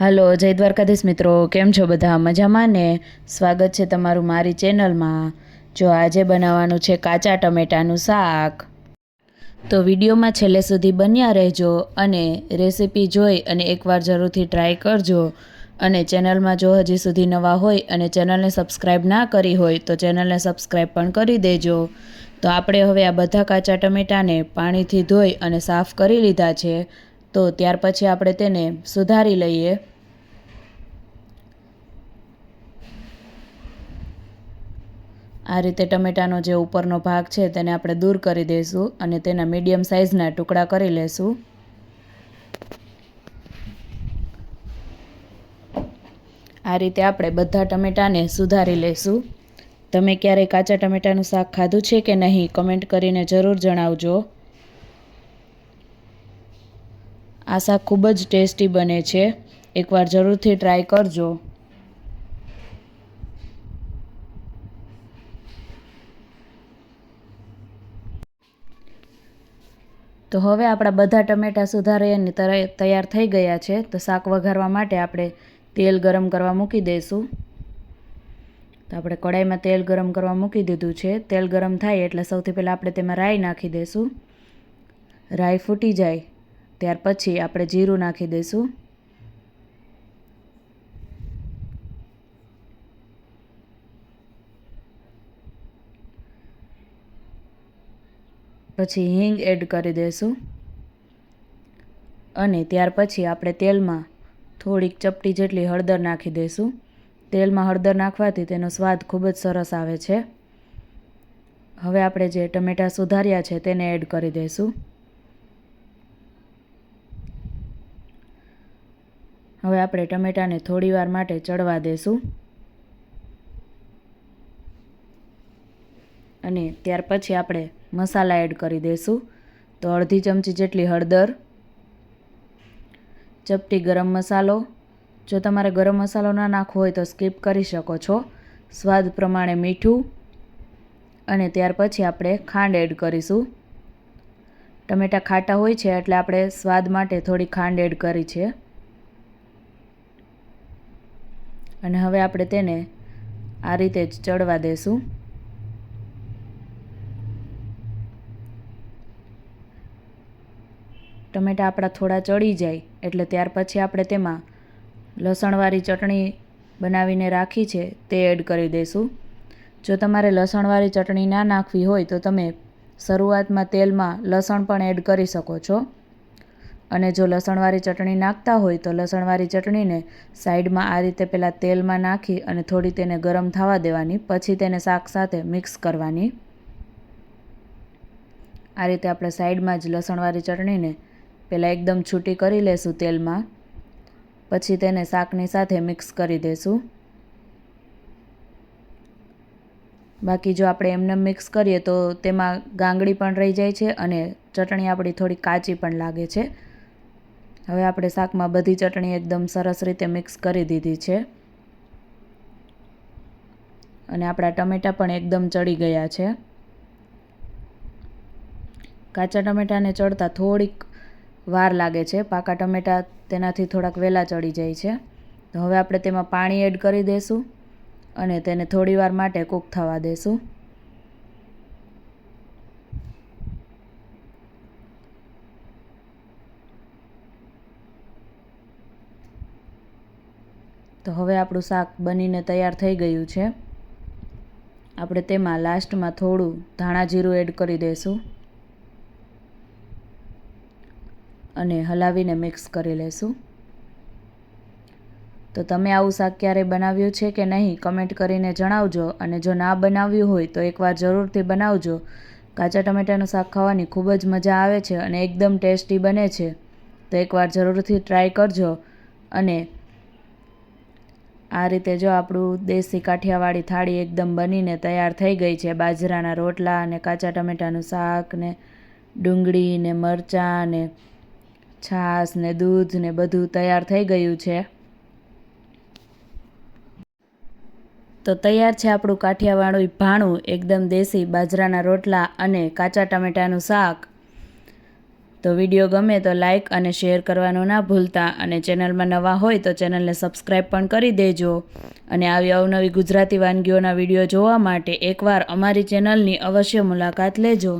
હાલો જય દ્વારકાધીશ મિત્રો, કેમ છો બધા? મજામાં ને? સ્વાગત છે તમારું મારી ચેનલમાં. જો આજે બનાવવાનું છે કાચા ટમેટાનું શાક. તો વિડીયોમાં છેલ્લે સુધી બન્યા રહેજો અને રેસીપી જોઈ અને એકવાર જરૂરથી ટ્રાય કરજો. અને ચેનલમાં જો હજી સુધી નવા હોય અને ચેનલને સબસ્ક્રાઈબ ના કરી હોય તો ચેનલને સબસ્ક્રાઈબ પણ કરી દેજો. તો આપણે હવે આ બધા કાચા ટમેટાને પાણીથી ધોઈ અને સાફ કરી લીધા છે. તો ત્યાર પછી આપણે તેને સુધારી લઈએ. આ રીતે ટમેટાનો જે ઉપરનો ભાગ છે તેને આપણે દૂર કરી દઈશું અને તેના મીડિયમ સાઇઝના ટુકડા કરી લેશું. આ રીતે આપણે બધા ટમેટાને સુધારી લઈશું. તમે ક્યારેય કાચા ટમેટાનું શાક ખાધું છે કે નહીં, કમેન્ટ કરીને જરૂર જણાવજો. આ શાક ખૂબ જ ટેસ્ટી બને છે, એકવાર જરૂરથી ટ્રાય કરજો. તો હવે આપણા બધા ટમેટાં સુધારી અને તૈયાર થઈ ગયા છે. તો શાક વઘારવા માટે આપણે તેલ ગરમ કરવા મૂકી દઈશું. તો આપણે કઢાઈમાં તેલ ગરમ કરવા મૂકી દીધું છે. તેલ ગરમ થાય એટલે સૌથી પહેલાં આપણે તેમાં રાઈ નાખી દઈશું. રાઈ ફૂટી જાય ત્યાર પછી આપણે જીરું નાખી દઈશું. પછી હિંગ એડ કરી દઈશું અને ત્યાર પછી આપણે તેલમાં થોડીક ચપટી જેટલી હળદર નાખી દઈશું. તેલમાં હળદર નાખવાથી તેનો સ્વાદ ખૂબ જ સરસ આવે છે. હવે આપણે જે ટમેટાં સુધાર્યા છે તેને એડ કરી દઈશું. હવે આપણે ટમેટાને થોડીવાર માટે ચડવા દઈશું અને ત્યાર પછી આપણે મસાલા એડ કરી દઈશું. તો અડધી ચમચી જેટલી હળદર, ચપટી ગરમ મસાલો. જો તમારે ગરમ મસાલો ના નાખવો હોય તો સ્કીપ કરી શકો છો. સ્વાદ પ્રમાણે મીઠું અને ત્યાર પછી આપણે ખાંડ એડ કરીશું. ટમેટાં ખાટા હોય છે એટલે આપણે સ્વાદ માટે થોડી ખાંડ એડ કરી છે. અને હવે આપણે તેને આ રીતે જ ચડવા દઈશું. ટમેટાં આપણા થોડા ચડી જાય એટલે ત્યાર પછી આપણે તેમાં લસણવાળી ચટણી બનાવીને રાખી છે તે એડ કરી દઈશું. જો તમારે લસણવાળી ચટણી ના નાખવી હોય તો તમે શરૂઆતમાં તેલમાં લસણ પણ એડ કરી શકો છો. અને જો લસણવાળી ચટણી નાખતા હોય તો લસણવાળી ચટણીને સાઈડમાં આ રીતે પહેલાં તેલમાં નાખી અને થોડી તેને ગરમ થવા દેવાની, પછી તેને શાક સાથે મિક્સ કરવાની. આ રીતે આપણે સાઈડમાં જ લસણવાળી ચટણીને પહેલાં એકદમ છૂટી કરી લેશું તેલમાં, પછી તેને શાકની સાથે મિક્સ કરી દઈશું. બાકી જો આપણે એમને મિક્સ કરીએ તો તેમાં ગાંગડી પણ રહી જાય છે અને ચટણી આપણી થોડી કાચી પણ લાગે છે. હવે આપણે શાકમાં બધી ચટણી એકદમ સરસ રીતે મિક્સ કરી દીધી છે અને આપણા ટમેટાં પણ એકદમ ચડી ગયા છે. કાચા ટમેટાને ચડતા થોડીક વાર લાગે છે, પાકા ટમેટાં તેનાથી થોડાક વહેલા ચડી જાય છે. તો હવે આપણે તેમાં પાણી એડ કરી દઈશું અને તેને થોડીવાર માટે કૂક થવા દઈશું. તો હવે આપણું શાક બનીને તૈયાર થઈ ગયું છે. આપણે તેમાં લાસ્ટમાં થોડું ધાણા જીરું એડ કરી દઈશું અને હલાવીને મિક્સ કરી લેશું. તો તમે આવું શાક ક્યારેય બનાવ્યું છે કે નહીં, કમેન્ટ કરીને જણાવજો. અને જો ના બનાવ્યું હોય તો એકવાર જરૂરથી બનાવજો. કાચા ટમેટાનું શાક ખાવાની ખૂબ જ મજા આવે છે અને એકદમ ટેસ્ટી બને છે. તો એકવાર જરૂરથી ટ્રાય કરજો. અને આ રીતે જો આપણું દેશી કાઠિયાવાડી થાળી એકદમ બનીને તૈયાર થઈ ગઈ છે. બાજરાના રોટલા અને કાચા ટમેટાનું શાક ને ડુંગળી ને મરચાં ને છાશ ને દૂધ ને બધું તૈયાર થઈ ગયું છે. તો તૈયાર છે આપણું કાઠિયાવાડી ભાણું, એકદમ દેશી બાજરાના રોટલા અને કાચા ટમેટાનું શાક. તો વિડીયો ગમે તો લાઈક અને શેર કરવાનું ના ભૂલતા, અને ચેનલમાં નવા હોય તો ચેનલને સબસ્ક્રાઈબ પણ કરી દેજો. અને આવી અવનવી ગુજરાતી વાનગીઓના વિડીયો જોવા માટે એકવાર અમારી ચેનલની અવશ્ય મુલાકાત લેજો.